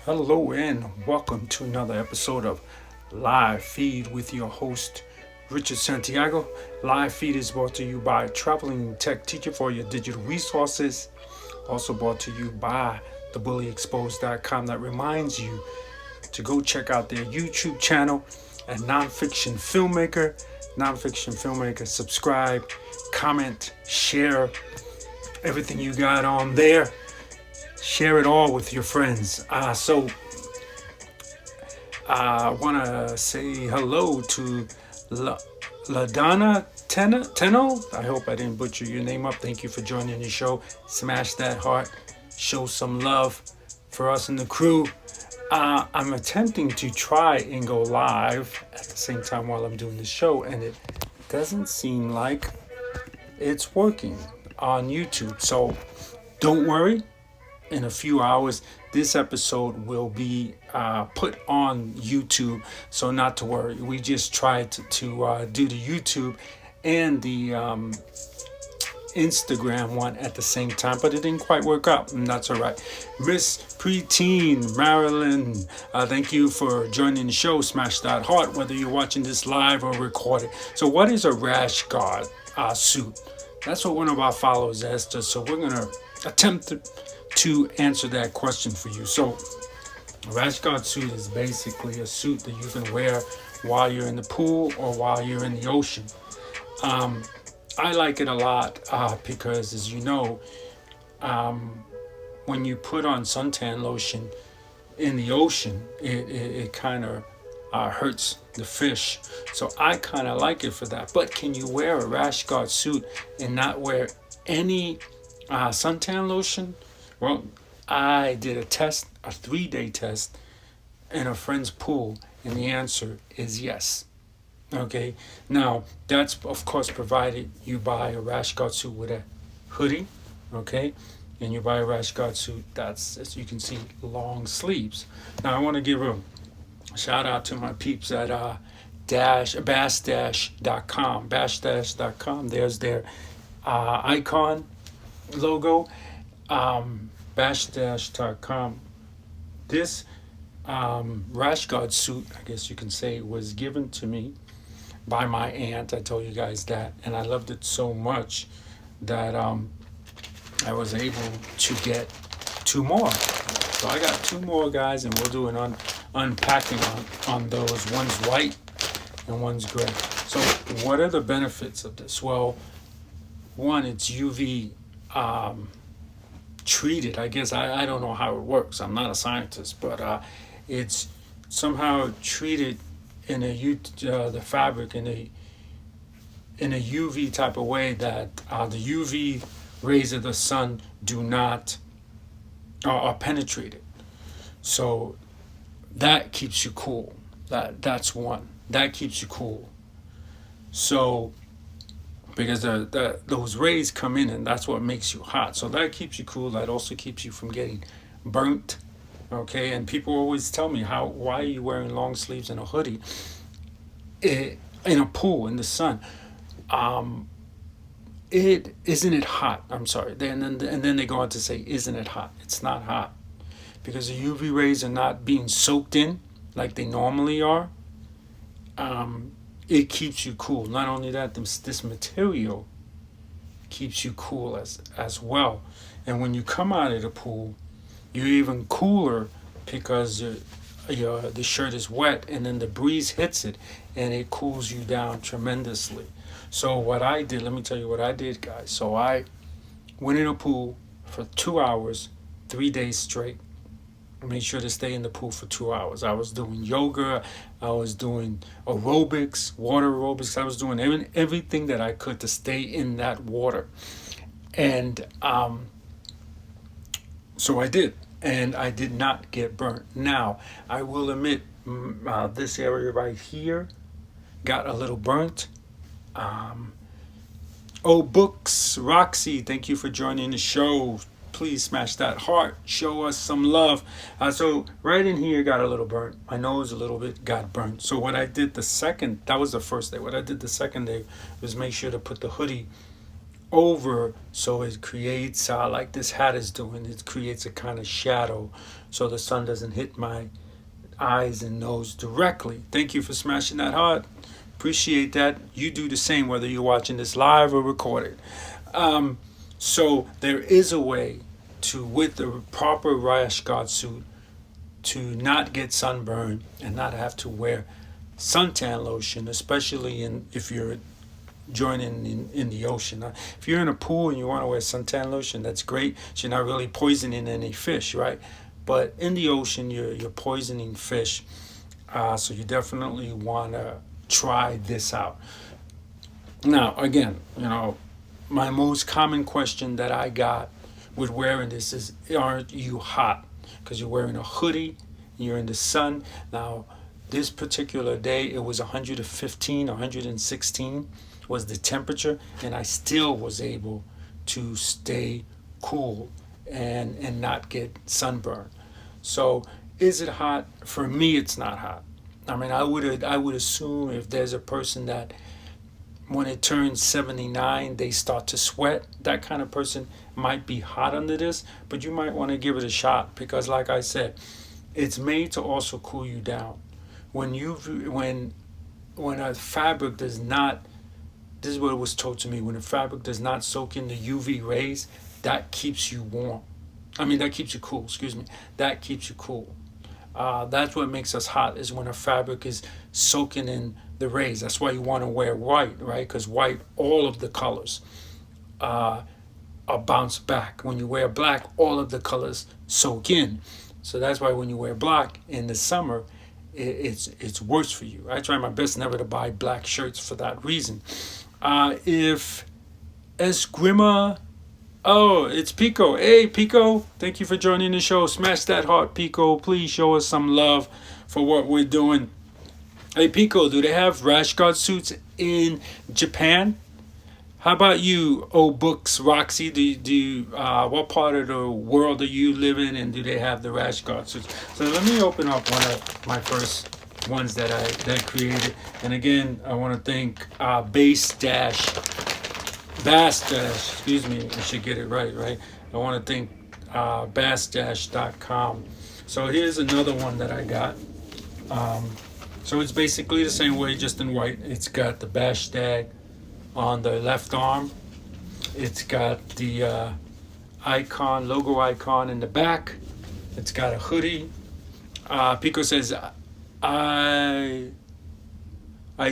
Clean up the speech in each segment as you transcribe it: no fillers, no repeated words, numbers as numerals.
Hello and welcome to another episode of Live Feed with your host, Richard Santiago. Live Feed is brought to you by Traveling Tech Teacher for your digital resources. Also brought to you by thebullyexposed.com that reminds you to go check out their YouTube channel at Nonfiction Filmmaker. Nonfiction Filmmaker, subscribe, comment, share everything you got on there. Share it all with your friends. So I want to say hello to LaDonna Tenno. I hope I didn't butcher your name up. Thank you for joining the show. Smash that heart. Show some love for us and the crew. I'm attempting to try and go live at the same time while I'm doing the show, and it doesn't seem like it's working on YouTube. So don't worry. In a few hours, this episode will be put on YouTube, so not to worry. We just tried to do the YouTube and the Instagram one at the same time, but it didn't quite work out, and that's all right. Miss Preteen Marilyn, thank you for joining the show. Smash that heart, whether you're watching this live or recorded. So what is a Rash Guard suit? That's what one of our followers asked us, so we're going to attempt to answer that question for you. So a Rash Guard suit is basically a suit that you can wear while you're in the pool or while you're in the ocean. I like it a lot because, as you know, when you put on suntan lotion in the ocean, it kind of hurts the fish. So I kind of like it for that. But can you wear a Rash Guard suit and not wear any suntan lotion? Well, I did a test, a 3-day test, in a friend's pool, and the answer is yes. Okay, now that's of course provided you buy a Rash Guard suit with a hoodie, okay, and you buy a Rash Guard suit that's, as you can see, long sleeves. Now I want to give a shout out to my peeps at bassdash.com. Bassdash.com. There's their icon logo. Bassdash.com. This Rash Guard suit, I guess you can say, was given to me by my aunt. I told you guys that, and I loved it so much that I was able to get 2 more. So I got 2 more, guys, and we'll do an unpacking on those. One's white and one's gray. So what are the benefits of this? Well, one, it's UV treated. I guess I don't know how it works. I'm not a scientist, but it's somehow treated in the fabric in a UV type of way that the UV rays of the sun do not penetrate it. So that keeps you cool. That's one. That keeps you cool. So because those rays come in, and that's what makes you hot. So that keeps you cool. That also keeps you from getting burnt. Okay, and people always tell me, why are you wearing long sleeves and a hoodie in a pool in the sun? Isn't it hot? I'm sorry. And then they go on to say, isn't it hot? It's not hot because the UV rays are not being soaked in like they normally are. It keeps you cool. Not only that, this material keeps you cool as well. And when you come out of the pool, you're even cooler because the shirt is wet, and then the breeze hits it, and it cools you down tremendously. So what I did, let me tell you what I did, guys. So I went in a pool for 2 hours, 3 days straight. I made sure to stay in the pool for 2 hours. I was doing yoga. I was doing aerobics, water aerobics. I was doing everything that I could to stay in that water. And so I did. And I did not get burnt. Now, I will admit, this area right here got a little burnt. Books, Roxy, thank you for joining the show. Please smash that heart. Show us some love. So right in here got a little burnt. My nose a little bit got burnt. So what I did that was the first day. What I did the second day was make sure to put the hoodie over, so it creates like this hat is doing. It creates a kind of shadow, so the sun doesn't hit my eyes and nose directly. Thank you for smashing that heart. Appreciate that. You do the same whether you're watching this live or recorded. So there is a way to, with the proper Rash Guard suit, to not get sunburned and not have to wear suntan lotion, especially if you're joining in the ocean. If you're in a pool and you want to wear suntan lotion, that's great. So you're not really poisoning any fish, right? But in the ocean, you're poisoning fish. So you definitely want to try this out. Now, again, my most common question that I got with wearing this is, aren't you hot? Because you're wearing a hoodie, you're in the sun. Now, this particular day, it was 115, 116 was the temperature, and I still was able to stay cool and not get sunburned. So is it hot? For me, it's not hot. I mean, I would assume if there's a person that when it turns 79 they start to sweat, that kind of person might be hot under this, but you might want to give it a shot, because like I said, it's made to also cool you down. When a fabric does not, this is what was told to me, when a fabric does not soak in the UV rays, that keeps you warm. That keeps you cool, excuse me. That keeps you cool. That's what makes us hot, is when a fabric is soaking in the rays. That's why you want to wear white, right? Because white, all of the colors are bounced back. When you wear black, all of the colors soak in. So that's why when you wear black in the summer, it's worse for you. I try my best never to buy black shirts for that reason. If Esgrima, oh, it's Pico. Hey, Pico, thank you for joining the show. Smash that heart, Pico. Please show us some love for what we're doing. Hey, Pico, do they have Rash Guard suits in Japan? How about you, Books Roxy? What part of the world do you live in, and do they have the Rash Guard suits? So let me open up one of my first ones that I created. And again, I want to thank bassdash, excuse me, I should get it right? I want to thank bassdash.com. So here's another one that I got. So it's basically the same way, just in white. It's got the bash tag on the left arm. It's got the logo icon in the back. It's got a hoodie. Pico says, I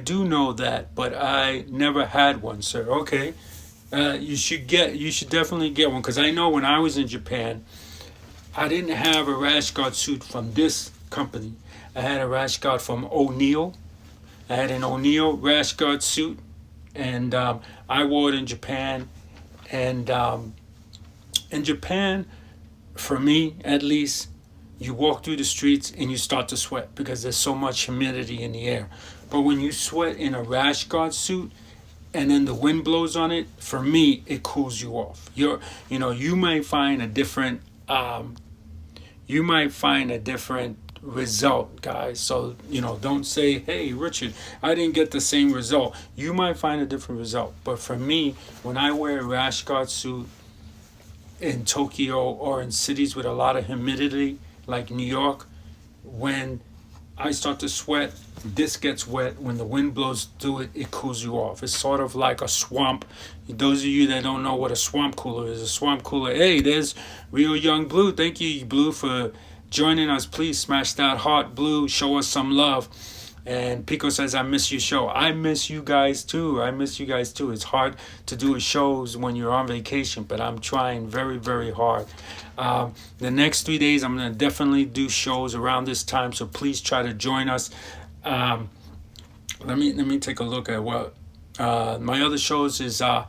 do know that, but I never had one, sir. Okay. You should definitely get one, because I know when I was in Japan, I didn't have a Rash Guard suit from this company. I had a Rash Guard from O'Neill. I had an O'Neill Rash Guard suit, and I wore it in Japan. And in Japan, for me at least, you walk through the streets and you start to sweat because there's so much humidity in the air. But when you sweat in a Rash Guard suit, and then the wind blows on it, for me, it cools you off. You might find a different result, guys. So, don't say, hey, Richard, I didn't get the same result. You might find a different result. But for me, when I wear a Rash Guard suit in Tokyo or in cities with a lot of humidity, like New York, when I start to sweat, this gets wet. When the wind blows through it, it cools you off. It's sort of like a swamp. Those of you that don't know what a swamp cooler is, a swamp cooler. Hey, there's Real Young Blue. Thank you, Blue, for joining us. Please smash that heart, Blue. Show us some love. And Pico says, I miss your show. I miss you guys too. It's hard to do shows when you're on vacation, but I'm trying very, very hard. The next 3 days, I'm going to definitely do shows around this time, so please try to join us. Let me take a look at what my other shows is. I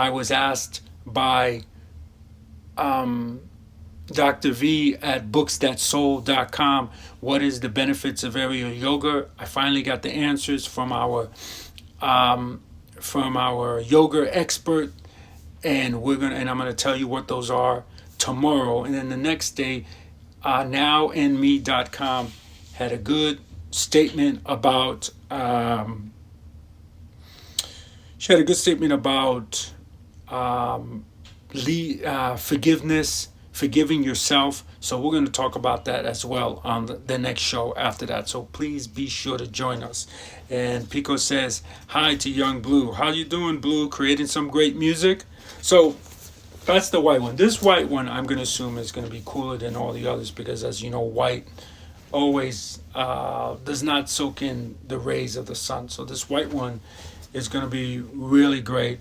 was asked by Dr. V at booksthatsold.com what is the benefits of aerial yoga. I finally got the answers from our yoga expert, and I'm gonna tell you what those are tomorrow. And then the next day, nowandme.com had a good statement about she had a good statement about forgiveness, forgiving yourself. So we're going to talk about that as well on the next show after that. So please be sure to join us. And Pico says hi to Young Blue. How you doing, Blue? Creating some great music. So that's the white one. This white one I'm going to assume is going to be cooler than all the others because, as you know, white always does not soak in the rays of the sun. So this white one is going to be really great.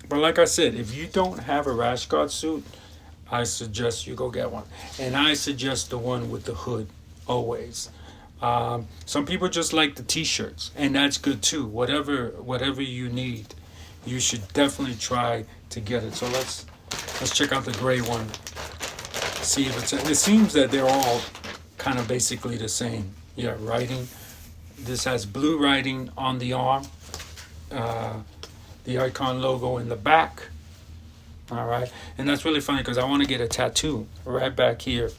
But like I said, if you don't have a Rash Guard suit, I suggest you go get one. And I suggest the one with the hood always. Some people just like the t-shirts, and that's good too. Whatever you need, you should definitely try to get it. So let's check out the gray one. See if it's. It seems that they're all kind of basically the same. Yeah, writing. This has blue writing on the arm. The icon logo in the back. All right, and that's really funny because I want to get a tattoo right back here,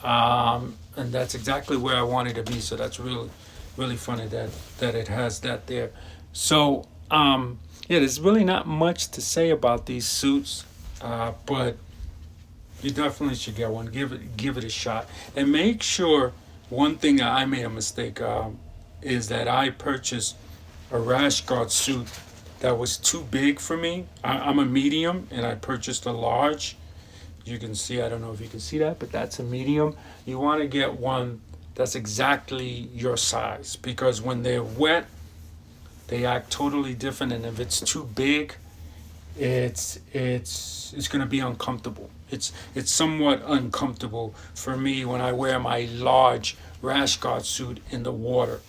and that's exactly where I want it to be. So that's really funny that it has that there. So yeah, there's really not much to say about these suits, but you definitely should get one. Give it a shot, and make sure. One thing that I made a mistake is that I purchased a Rash Guard suit that was too big for me. I'm a medium, and I purchased a large. You can see, I don't know if you can see that, but that's a medium. You want to get one that's exactly your size because when they're wet, they act totally different, and if it's too big, it's going to be uncomfortable. It's somewhat uncomfortable for me when I wear my large Rash Guard suit in the water.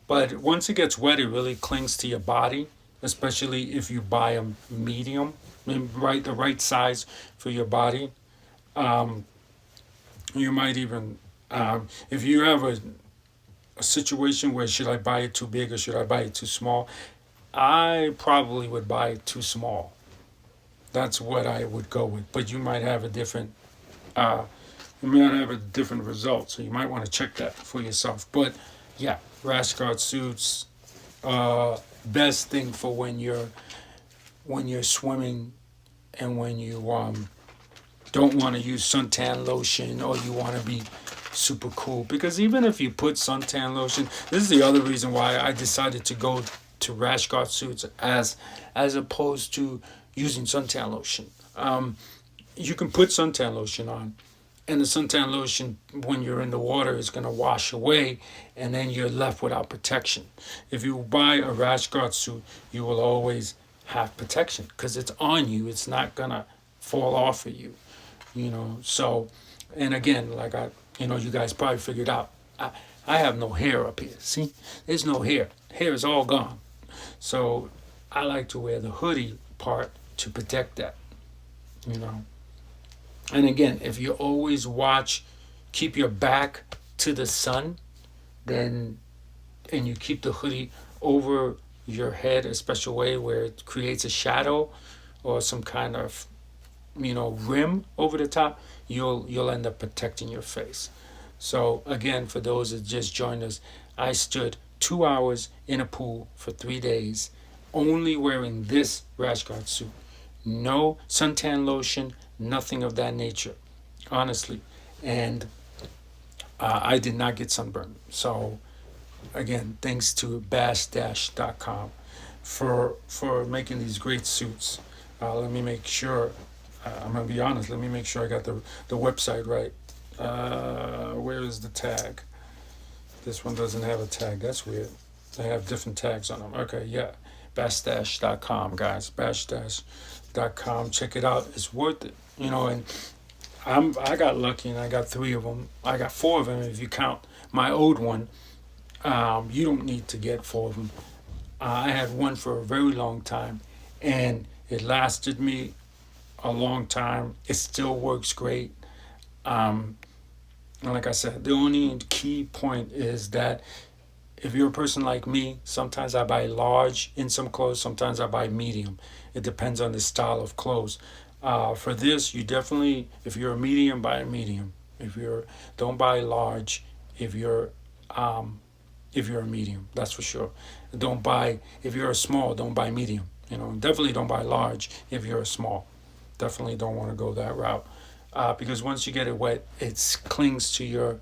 But once it gets wet, it really clings to your body, especially if you buy a medium, the right size for your body. You might even, if you have a situation where should I buy it too big or should I buy it too small, I probably would buy it too small. That's what I would go with. But you might have a different, result, so you might want to check that for yourself. But yeah, Rash Guard suits, best thing for when you're swimming and when you don't want to use suntan lotion or you want to be super cool. Because even if you put suntan lotion, this is the other reason why I decided to go to Rash Guard suits as opposed to using suntan lotion. You can put suntan lotion on, and the suntan lotion, when you're in the water, is going to wash away, and then you're left without protection. If you buy a Rash Guard suit, you will always have protection because it's on you. It's not going to fall off of you, So, and again, like you guys probably figured out, I have no hair up here. See, there's no hair. Hair is all gone. So I like to wear the hoodie part to protect that, And again, if you always keep your back to the sun, and you keep the hoodie over your head a special way where it creates a shadow or some kind of, rim over the top, you'll end up protecting your face. So again, for those that just joined us, I stood 2 hours in a pool for 3 days, only wearing this Rash Guard suit. No suntan lotion, nothing of that nature, honestly. And I did not get sunburned. So again, thanks to bassdash.com for making these great suits. Let me make sure, I'm going to be honest, let me make sure I got the website right. Where is the tag? This one doesn't have a tag. That's weird. They have different tags on them. Okay, yeah. bassdash.com, guys. bassdash.com. Check it out. It's worth it. And I got lucky and I got 3 of them. I got 4 of them if you count my old one. You don't need to get 4 of them. I had one for a very long time, and it lasted me a long time. It still works great. And like I said, the only key point is that if you're a person like me, sometimes I buy large in some clothes, sometimes I buy medium. It depends on the style of clothes. For this, you definitely, if you're a medium, buy a medium. Don't buy large if you're a medium, that's for sure. If you're a small, don't buy medium. Definitely don't buy large if you're a small. Definitely don't want to go that route, because once you get it wet, it clings to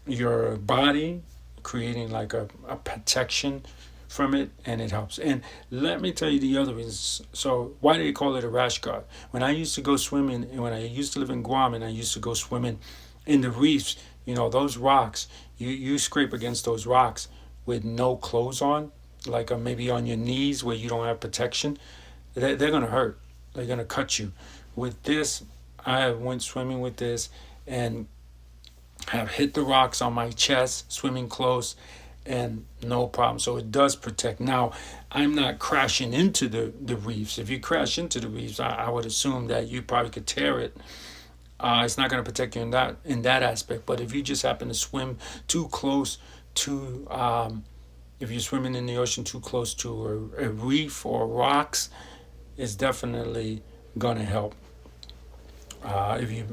your body, creating like a protection from it, and it helps. And let me tell you the other reasons. So why do they call it a rash guard? When I used to go swimming, and when I used to live in Guam, and I used to go swimming in the reefs, those rocks, you scrape against those rocks with no clothes on, like maybe on your knees where you don't have protection, they're gonna hurt. They're gonna cut you. With this, I went swimming with this and have hit the rocks on my chest, swimming close, and no problem. So it does protect. Now, I'm not crashing into the reefs. If you crash into the reefs, I would assume that you probably could tear it. It's not going to protect you in that aspect. But if you just happen to swim too close to, if you're swimming in the ocean too close to a reef or rocks, it's definitely going to help. If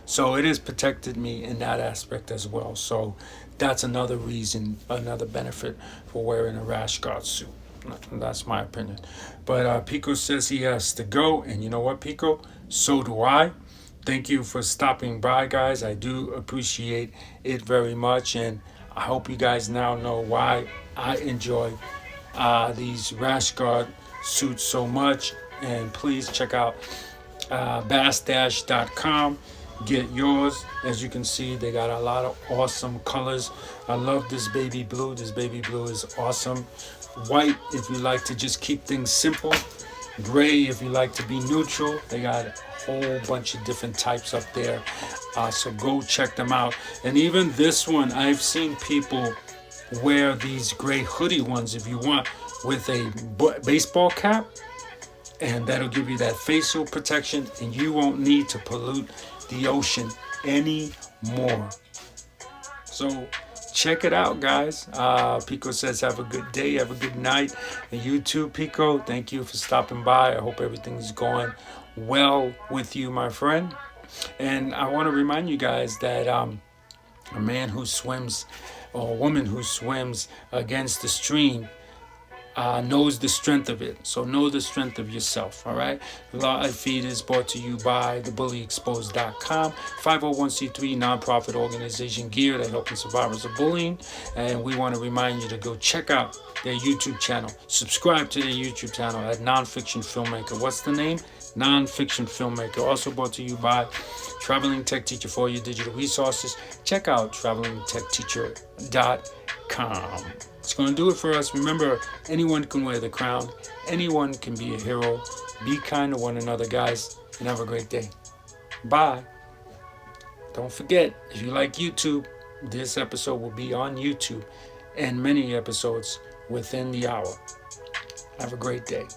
so it has protected me in that aspect as well. So that's another reason, another benefit for wearing a rash guard suit. That's my opinion. But Pico says he has to go, and you know what, Pico? So do I. Thank you for stopping by, guys. I do appreciate it very much, and I hope you guys now know why I enjoy these rash guard suits so much. And please check out bassdash.com. Get yours. As you can see, they got a lot of awesome colors. I love this baby blue. This baby blue is awesome. White if you like to just keep things simple. Gray if you like to be neutral. They got a whole bunch of different types up there. So go check them out. And even this one, I've seen people wear these gray hoodie ones if you want, with a baseball cap, and that'll give you that facial protection, and you won't need to pollute the ocean anymore. So check it out, guys. Pico says have a good day, have a good night. And you too, Pico, thank you for stopping by. I hope everything's going well with you, my friend. And I want to remind you guys that a man who swims, or a woman who swims against the stream, knows the strength of it. So know the strength of yourself, all right? Live feed is brought to you by thebullyexposed.com, 501c3 nonprofit organization geared at helping survivors of bullying. And we want to remind you to go check out their YouTube channel. Subscribe to their YouTube channel at Nonfiction Filmmaker. What's the name? Nonfiction Filmmaker. Also brought to you by Traveling Tech Teacher for your digital resources. Check out travelingtechteacher.com. It's going to do it for us. Remember, anyone can wear the crown. Anyone can be a hero. Be kind to one another, guys, and have a great day. Bye. Don't forget, if you like YouTube, this episode will be on YouTube, and many episodes within the hour. Have a great day.